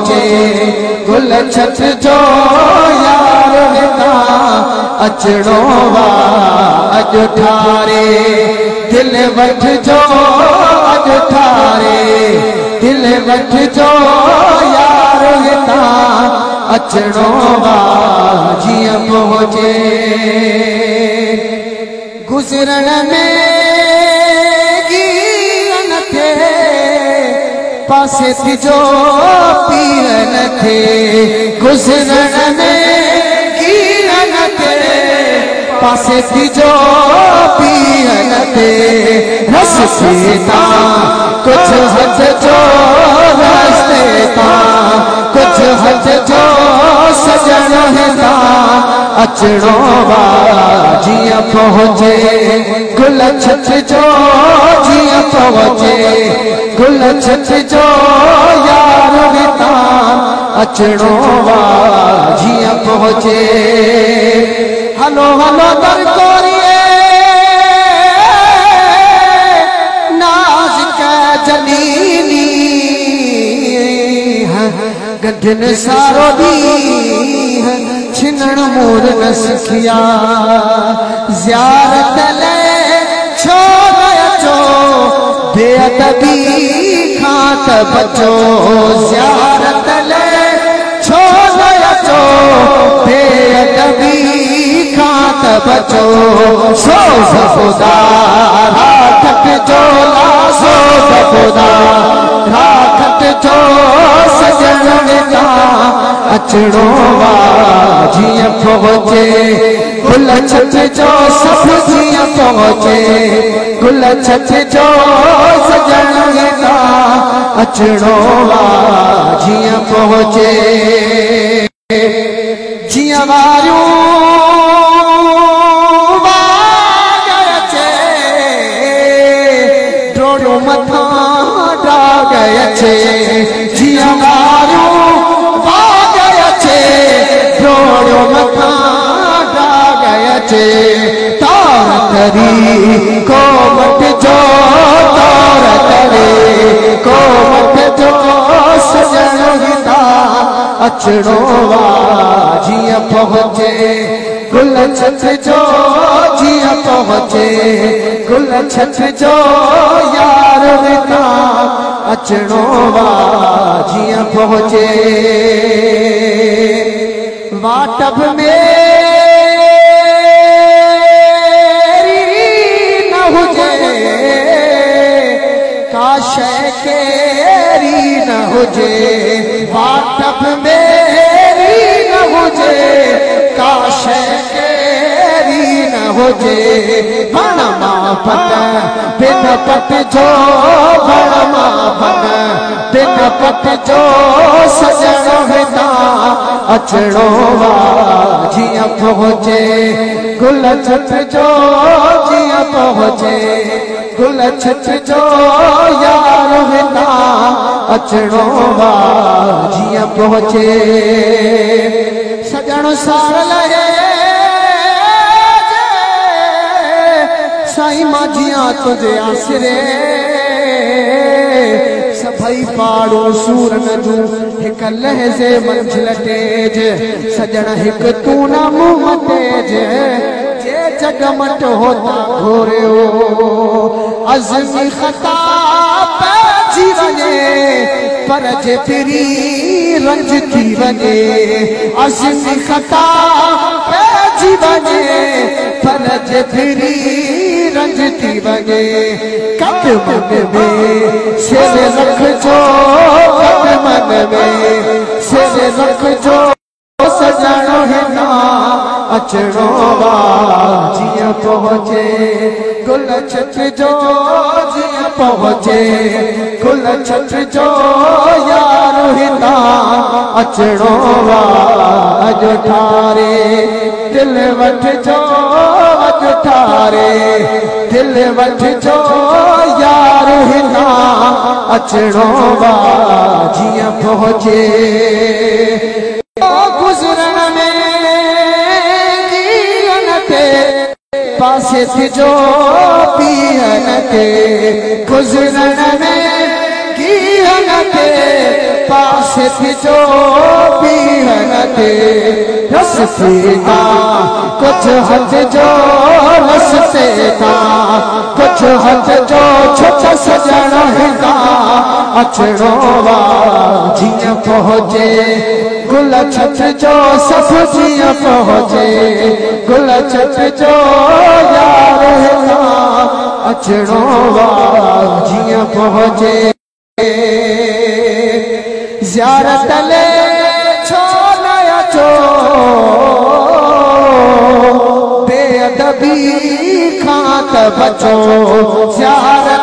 पहुँचे गुल छत जो यार हिता अचणो वा अज ठारे दिल वठ जो अज ठारे दिल वठ जो यार हिता अचणो वा जिया पहुँचे गुजरण में गिरन थे पासे तिजो पीरन थे गुजरण में गिरन थे पासे तिजो पीरन थे रस सीता कुछ हद जो रस्ते ता कुछ हद जो सजन हिता अचणो वा जिया पहुँचे गुल छत जो जिया पहुँचे गुल छत जो यार हिता अचणो वा जिया पहुँचे हलो हलो दर कोरिए नाज का जलीनी गठन सारो दी छिनण मोर न सिखिया ज़ियारत ले छो अचो बेअदबी खां त बचो ज़ियारत ले छो अचो बेअदबी खां त बचो सो खुदा राखत जो लासो खुदा राखत जो सजन हिता अचणो वा जिया पहुँचे गुल छत जो सब जिया पहुँचे गुल छत जो सजन हिता अचणो वा जिया पहुँचे जिया वारियूं डोड़ो मथा डाग अचे जिया वारियूं डोड़ो मथा डाग अचे तार करी को मट जो तार करे को मट जो सजन हिता अचणो वा जिया पहुँचे गुल छत जो जिया पहुँचे गुल छत जो यार हिता अचणो वा जिया पहुँचे वाटब मेरी न हुजे काश केरी न हुजे वाटब मेरी न हुजे काश केरी न हुजे बण मां पत बिन पट जो बण मां पत बिन पट जो सजन हिता अचणो वा जिया पहुँचे गुल छत जो जिया पहुँचे गुल छत जो यार हिता अचणो वा जिया पहुँचे सजन सार लहे साईं मां जिया तुझे आसरे सभई पाड़ो सूरन जूं हिक लहज़े मंझिल तेज सजण हिक तू न मुंह तेज जे जगमट होता घोरियो अज़मी ख़ता पइजी वञे पर जे फिरी रंज थी वञे अज़मी ख़ता पइजी वञे पर जे फिरी रंज थी वञे कदमन में सिर रखजो कदमन में सिर रखजो सजण हिता अचणो वा जिया पहुँचे गुल छत जो जिया पहुँचे गुल छत जो यार हिता अचणो वा अज ठारे दिल वठ जो अज ठारे दिल वठ जो यार हिता अचणो वा जिया पहुँचे गुजरण में गिरन ते पासे तिजो पीरन ते गुजरण में गिरन ते पासे पासे जो बीहनते रस्ते ता कुछ हथ जो रस्ते ता कुछ हथ जो छुट सजण हिंदा अचणो वा जीअं पहुचे गुल छत जो सब जीअं पहुचे गुल छत जो यार हिंदा अचणो वा जीअं पहुचे ज़ियारत ले छो न अचो बेअदबी खां त बचो ज़ियारत